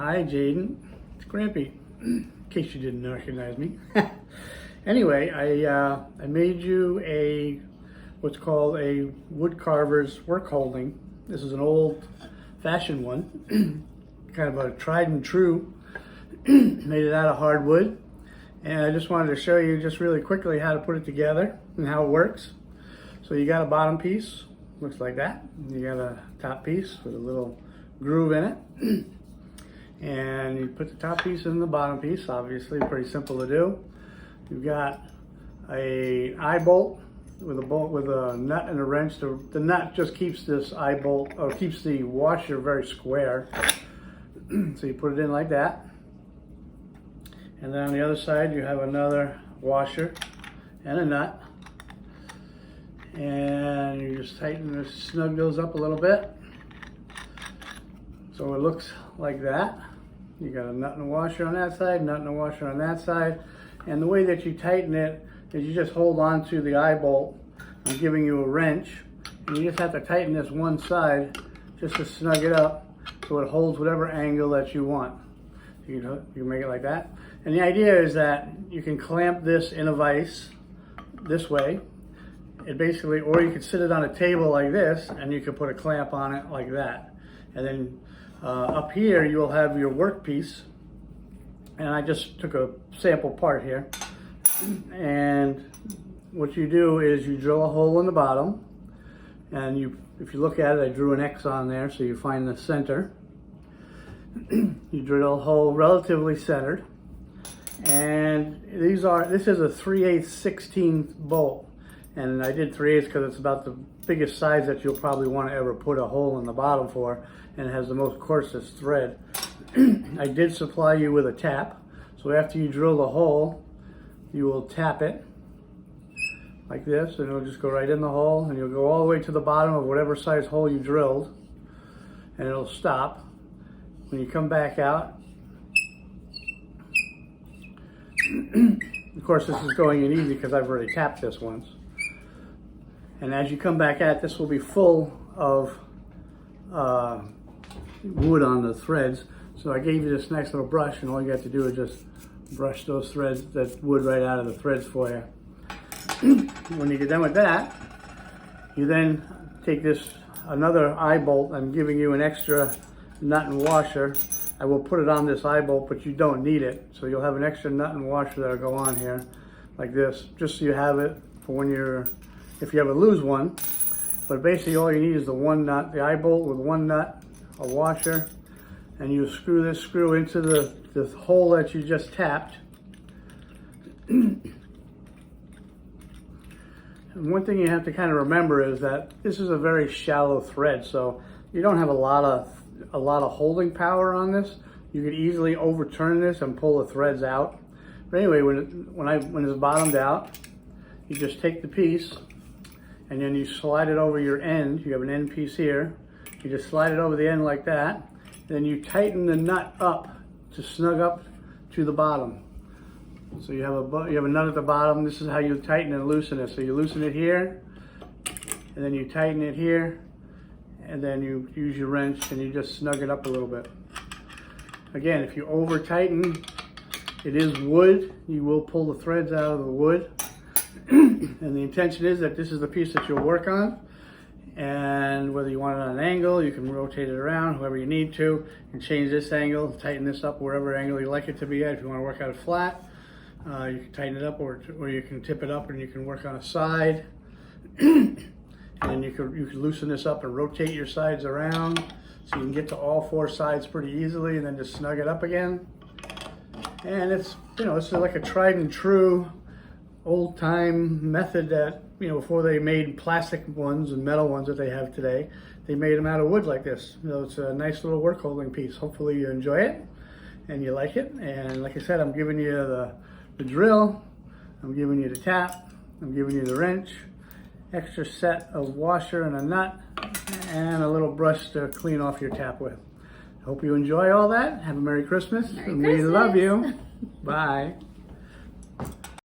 Hi, Jaden. It's Grampy, in case you didn't recognize me. Anyway, I made you what's called a wood carver's work holding. This is an old-fashioned one, kind of a tried and true. Made it out of hardwood, and I just wanted to show you just really quickly how to put it together and how it works. So you got a bottom piece, looks like that. You got a top piece with a little groove in it. And you put the top piece in the bottom piece, obviously pretty simple to do. You've got a eye bolt with a nut and a wrench. The nut just keeps this eye bolt, or keeps the washer very square. So you put it in like that. And then on the other side you have another washer and a nut. And you just tighten this, snug those up a little bit. So it looks like that. You got a nut and a washer on that side, nut and a washer on that side. And the way that you tighten it is you just hold on to the eye bolt. I'm giving you a wrench. And you just have to tighten this one side just to snug it up so it holds whatever angle that you want. You can make it like that. And the idea is that you can clamp this in a vise this way. It basically, or you could sit it on a table like this and you can put a clamp on it like that. And then up here you'll have your workpiece, and I just took a sample part here. And what you do is you drill a hole in the bottom, and if you look at it, I drew an X on there so you find the center. You drill a hole relatively centered, and this is a 3/8 16th bolt, and I did 3/8 because it's about the biggest size that you'll probably want to ever put a hole in the bottom for, and it has the most coarsest thread. I did supply you with a tap, so after you drill the hole, you will tap it like this, and it'll just go right in the hole, and you'll go all the way to the bottom of whatever size hole you drilled, and it'll stop. When you come back out, of course this is going in easy because I've already tapped this once. And as you come back at, this will be full of wood on the threads. So I gave you this nice little brush, and all you have to do is just brush those threads, that wood right out of the threads for you. When you get done with that, you then take another eye bolt. I'm giving you an extra nut and washer. I will put it on this eye bolt, but you don't need it. So you'll have an extra nut and washer that'll go on here like this, just so you have it for when if you ever lose one. But basically all you need is the one nut, the eye bolt with one nut, a washer, and you screw this screw into the hole that you just tapped. And one thing you have to kind of remember is that this is a very shallow thread, so you don't have a lot of holding power on this. You could easily overturn this and pull the threads out. But anyway, when it's bottomed out, you just take the piece and then you slide it over your end. You have an end piece here. You just slide it over the end like that. Then you tighten the nut up to snug up to the bottom. So you have a nut at the bottom. This is how you tighten and loosen it. So you loosen it here, and then you tighten it here, and then you use your wrench and you just snug it up a little bit. Again, if you over tighten, it is wood. You will pull the threads out of the wood. And the intention is that this is the piece that you'll work on. And whether you want it on an angle, you can rotate it around however you need to. You can change this angle, tighten this up wherever angle you like it to be at. If you want to work out it flat, you can tighten it up, or you can tip it up and you can work on a side. And you can loosen this up and rotate your sides around so you can get to all four sides pretty easily, and then just snug it up again. And it's like a tried and true old time method that, before they made plastic ones and metal ones that they have today, they made them out of wood like this. It's a nice little work holding piece. Hopefully you enjoy it and you like it. And like I said, I'm giving you the drill, I'm giving you the tap, I'm giving you the wrench, extra set of washer and a nut, and a little brush to clean off your tap with. Hope you enjoy all that. Have a Merry Christmas. Merry and Christmas. We love you. Bye.